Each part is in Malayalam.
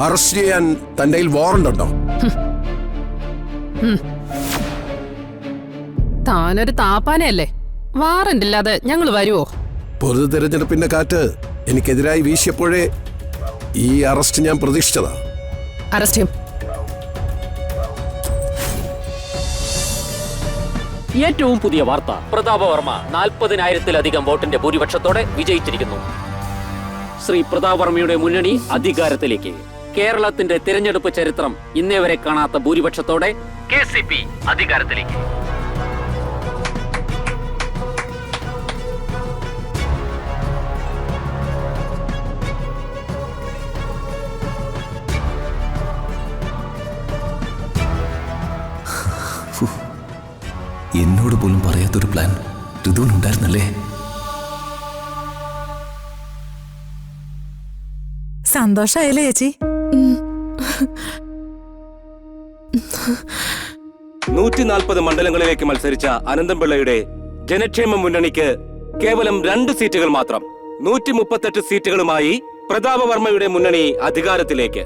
അറസ്റ്റ് ചെയ്യാൻ തന്റെ കയ്യിൽ വാറണ്ട് ഉണ്ടോ? താനൊരു താപ്പാനയല്ലേ, വാറന്റ് ഇല്ലാതെ ഞങ്ങൾ വരുവോ? പൊതു തെരഞ്ഞെടുപ്പിന്റെ കാറ്റ് എനിക്കെതിരായി വീശിയപ്പോഴേ ഈ അറസ്റ്റ് ഞാൻ പ്രതീക്ഷിച്ചതാ. അറസ്റ്റ് ചെയ്യും. ഏറ്റവും പുതിയ വാർത്ത, പ്രതാപവർമ്മ 40,000-ലധികം വോട്ടിന്റെ ഭൂരിപക്ഷത്തോടെ വിജയിച്ചിരിക്കുന്നു. ശ്രീ പ്രതാപവർമ്മയുടെ മുന്നണി അധികാരത്തിലേക്ക്. കേരളത്തിന്റെ തിരഞ്ഞെടുപ്പ് ചരിത്രം ഇന്നേ വരെ കാണാത്ത ഭൂരിപക്ഷത്തോടെ KCP അധികാരത്തിലേക്ക്. എന്നോട് പോലും പറയാത്തൊരു പ്ലാൻ ഋതുവിനുണ്ടായിരുന്നല്ലേ? സന്തോഷായല്ലേ ചേച്ചി? 140 മണ്ഡലങ്ങളിലേക്ക് മത്സരിച്ച അനന്തൻപിള്ളയുടെ ജനക്ഷേമ മുന്നണിക്ക് കേവലം 2 സീറ്റുകൾ മാത്രം. 138 സീറ്റുകളുമായി പ്രതാപവർമ്മയുടെ മുന്നണി അധികാരത്തിലേക്ക്.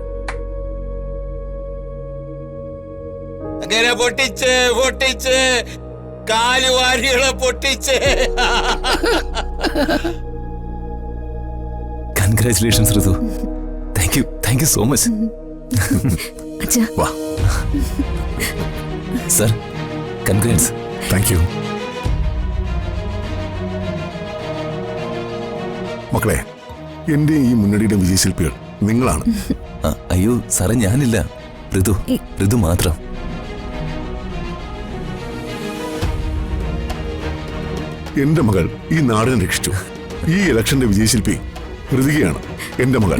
അങ്ങനെ പൊട്ടിച്ച് കാലുവാരികളെ പൊട്ടിച്ച്. Congratulations Ritu. Thank you so much. വാ സർ, കൺഗ്രാറ്റ്സ്. താങ്ക് യു മക്കളെ. എന്റെ ഈ മുന്നണിയുടെ വിജയശില്പികൾ നിങ്ങളാണ്. അയ്യോ സാറേ, ഞാനില്ല, ഋതു മാത്രം. എന്റെ മകൾ ഈ നാടിനെ രക്ഷിച്ചു. ഈ ഇലക്ഷന്റെ വിജയശില്പി ഋതികയാണ്, എന്റെ മകൾ.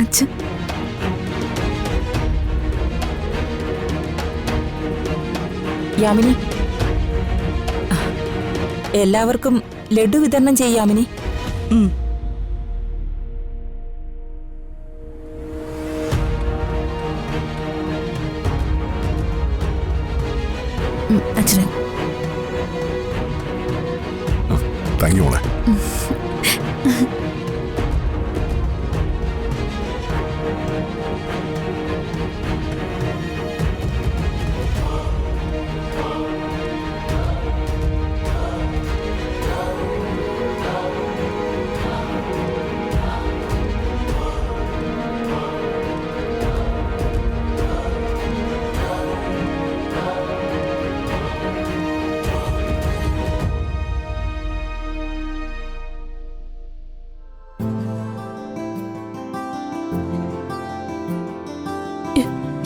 യാമിനി, എല്ലാവർക്കും ലഡു വിതരണം ചെയ്യാമിനി. അച്ഛനെ താങ്ക് യു മോളെ.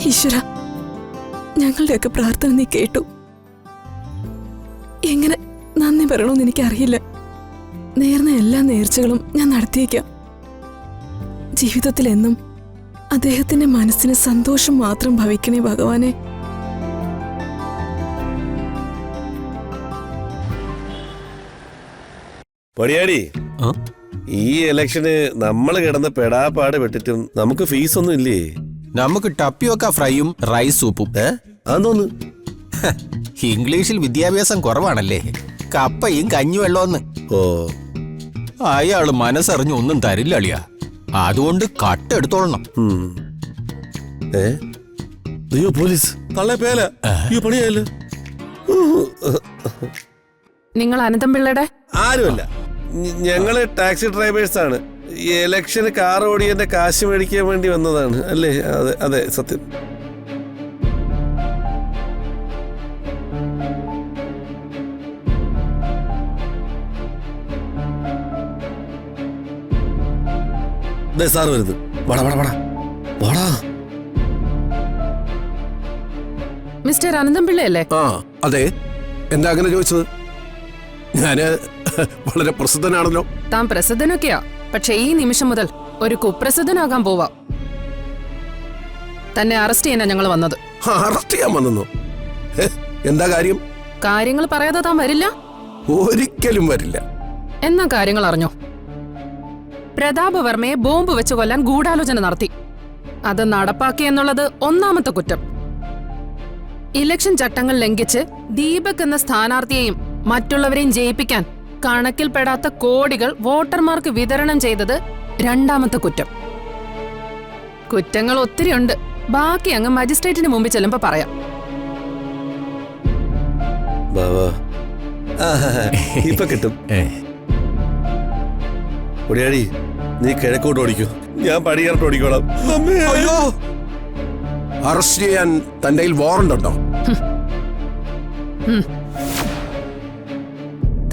ഈശ്വര, ഞങ്ങളുടെയൊക്കെ പ്രാർത്ഥന നീ കേട്ടു. എങ്ങനെ നന്ദി പറയണമെന്ന് എനിക്കറിയില്ല. നേർന്ന എല്ലാ നേർച്ചകളും ഞാൻ നടത്തിയേക്കാം. ജീവിതത്തിൽ എന്നും അദ്ദേഹത്തിന്റെ മനസ്സിന് സന്തോഷം മാത്രം ഭവിക്കണേ ഭഗവാനെ. പടിയാടി, ഈ ഇലക്ഷന് നമ്മൾ കിടന്ന പെടാപ്പാട് പെട്ടിട്ടും നമുക്ക് ഫീസ് ഒന്നും ഇല്ലേ? നമുക്ക് ടപ്പിയൊക്കെ ഫ്രൈയും റൈസ് സൂപ്പും. അതൊന്ന് ഇംഗ്ലീഷിൽ വിദ്യാഭ്യാസം കുറവാണല്ലേ. കപ്പയും കഞ്ഞിവെള്ളമെന്ന്. ഓ, അയാള് മനസ്സറിഞ്ഞ് ഒന്നും തരില്ല അളിയാ. അതുകൊണ്ട് കട്ടെടുത്തോളണം. അയ്യോ പോലീസ്, തള്ളേ പേല. അയ്യോ പണിയായല്ലോ. നിങ്ങൾ അനന്തൻപിള്ളയുടെ? ആരുമല്ല, ഞങ്ങള് ടാക്സി ഡ്രൈവേഴ്സ് ആണ്. ഈ ഇലക്ഷന് കാർ ഓടിയന്റെ കാശ് മേടിക്കാൻ വേണ്ടി വന്നതാണ് അല്ലേ? അതെ അതെ, സത്യം. സാർ വരുന്നത്. വാടാ വാടാ വാടാ വാടാ. മിസ്റ്റർ അനന്തൻപിള്ളയല്ലേ? ആ അതെ. എന്താ അങ്ങനെ ചോദിച്ചത്? ഞാന് വളരെ പ്രസിദ്ധനാണല്ലോ. താൻ പ്രസിദ്ധനൊക്കെയാ, പക്ഷെ ഈ നിമിഷം മുതൽ ഒരു കുപ്രസിദ്ധനാകാൻ പോവാ. തന്നെ അറസ്റ്റ് ചെയ്യാനാ ഞങ്ങൾ വന്നത്. അറസ്റ്റ് ചെയ്യാൻ വന്നോ? എന്താ കാര്യം? കാര്യങ്ങൾ പറയാതെ താൻ വരില്ല? ഒരിക്കലും വരില്ല. എന്നാ കാര്യങ്ങൾ അറിഞ്ഞോ? പ്രതാപവർമ്മയെ ബോംബ് വെച്ച് കൊല്ലാൻ ഗൂഢാലോചന നടത്തി. അത് നടപ്പാക്കി എന്നുള്ളത് ഒന്നാമത്തെ കുറ്റം. ഇലക്ഷൻ ചട്ടങ്ങൾ ലംഘിച്ച് ദീപക് എന്ന സ്ഥാനാർത്ഥിയെയും മറ്റുള്ളവരെയും ജയിപ്പിക്കാൻ കണക്കിൽപ്പെടാത്ത കോടികൾ വോട്ടർമാർക്ക് വിതരണം ചെയ്തത് രണ്ടാമത്തെ കുറ്റം. കുറ്റങ്ങൾ ഒത്തിരിയുണ്ട്, ബാക്കി അങ്ങ് മജിസ്ട്രേറ്റിന് മുമ്പിൽ ചെല്ലുമ്പോ പറയാം. ബാവാ ഇപ്പൊ കിട്ടും. ഒടിയാടി, നീ കിഴക്കോട്ട് ഓടിക്കൂ, ഞാൻ പടിഞ്ഞാറോട്ട് ഓടിക്കോളാം. അയ്യോ, അറസ്റ്റ് ചെയ്യാൻ തന്റെ കയ്യിൽ വാറണ്ട് ഉണ്ടോ?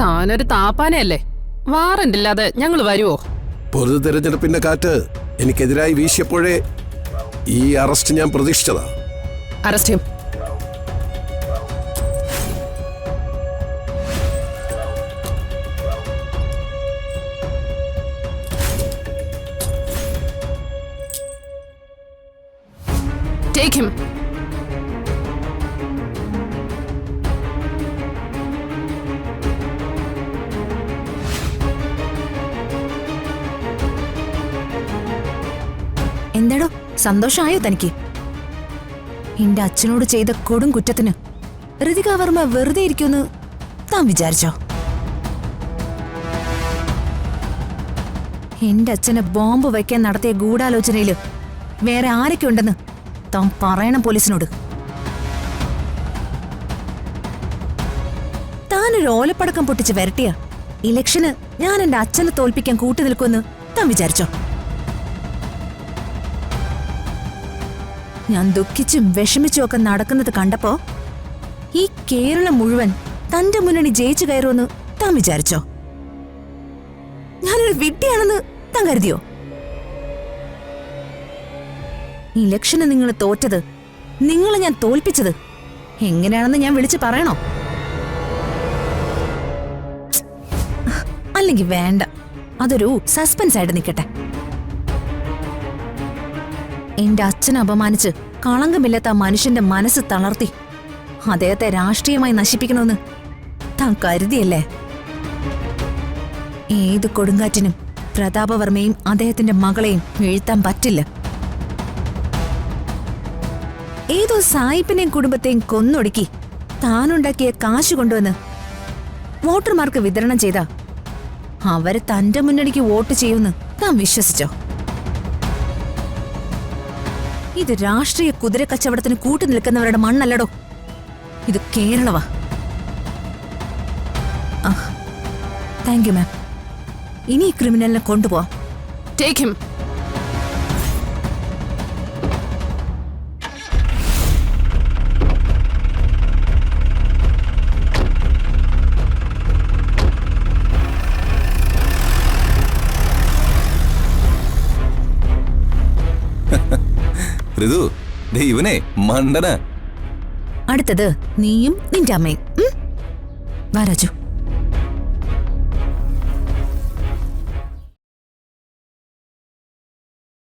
താനൊരു താപ്പാനയല്ലേ, വാറന്റ് ഇല്ലാതെ ഞങ്ങൾ വരുവോ? പൊതു തെരഞ്ഞെടുപ്പിന്റെ കാറ്റ് എനിക്കെതിരായി വീശിയപ്പോഴേ ഈ അറസ്റ്റ് ഞാൻ പ്രതീക്ഷിച്ചതാ. അറസ്റ്റ് ചെയ്യും. Take him. എന്താടോ സന്തോഷമായോ തനിക്ക്? എന്റെ അച്ഛനോട് ചെയ്ത കൊടും കുറ്റത്തിന് ഋതിക വർമ്മ വെറുതെ ഇരിക്കുമെന്ന് താൻ വിചാരിച്ചോ? എന്റെ അച്ഛന് ബോംബ് വയ്ക്കാൻ നടത്തിയ ഗൂഢാലോചനയില് വേറെ ആരൊക്കെ ഉണ്ടെന്ന് താൻ പറയണം പോലീസിനോട്. താനൊരു ഓലപ്പടക്കം പൊട്ടിച്ച് വരട്ടിയ ഇലക്ഷന് ഞാൻ എന്റെ അച്ഛനെ തോൽപ്പിക്കാൻ കൂട്ടുനിൽക്കുമെന്ന് താൻ വിചാരിച്ചോ? ഞാൻ ദുഃഖിച്ചും വിഷമിച്ചും ഒക്കെ നടക്കുന്നത് കണ്ടപ്പോ ഈ കേരളം മുഴുവൻ തന്റെ മുന്നണി ജയിച്ചു കയറുമെന്ന് താൻ വിചാരിച്ചോ? ഞാനൊരു വിഡ്ഢിയാണെന്ന് താൻ കരുതിയോ? ഇലക്ഷന് നിങ്ങൾ തോറ്റത്, നിങ്ങളെ ഞാൻ തോൽപ്പിച്ചത് എങ്ങനെയാണെന്ന് ഞാൻ വിളിച്ചു പറയണോ? അല്ലെങ്കിൽ വേണ്ട, അതൊരു സസ്പെൻസ് ആയിട്ട് നിൽക്കട്ടെ. എന്റെ അച്ഛനെ അപമാനിച്ച് കളങ്കമില്ലാത്ത ആ മനുഷ്യന്റെ മനസ്സ് തളർത്തി അദ്ദേഹത്തെ രാഷ്ട്രീയമായി നശിപ്പിക്കണമെന്ന് താൻ കരുതിയല്ലേ? ഏത് കൊടുങ്കാറ്റിനും പ്രതാപവർമ്മയും അദ്ദേഹത്തിന്റെ മകളെയും വീഴ്ത്താൻ പറ്റില്ല. ഏതോ സായിപ്പിനെയും കുടുംബത്തെയും കൊന്നൊടുക്കി താനുണ്ടാക്കിയ കാശ് കൊണ്ടുവന്ന് വോട്ടർമാർക്ക് വിതരണം ചെയ്ത അവര് തന്റെ മുന്നണിക്ക് വോട്ട് ചെയ്യുമെന്ന് താൻ വിശ്വസിച്ചോ? ഇത് രാഷ്ട്രീയ കുതിര കച്ചവടത്തിന് കൂട്ടു നിൽക്കുന്നവരുടെ മണ്ണല്ലടോ, ഇത് കേരളവാ. Thank you ma'am. ഇനി ഈ ക്രിമിനലിനെ കൊണ്ടുപോവാം. Take him. ഋതു, ദേ ഇവനെ മണ്ടന. അടുത്തത് നീയും നിന്റെ അമ്മയും. വാ രാജു.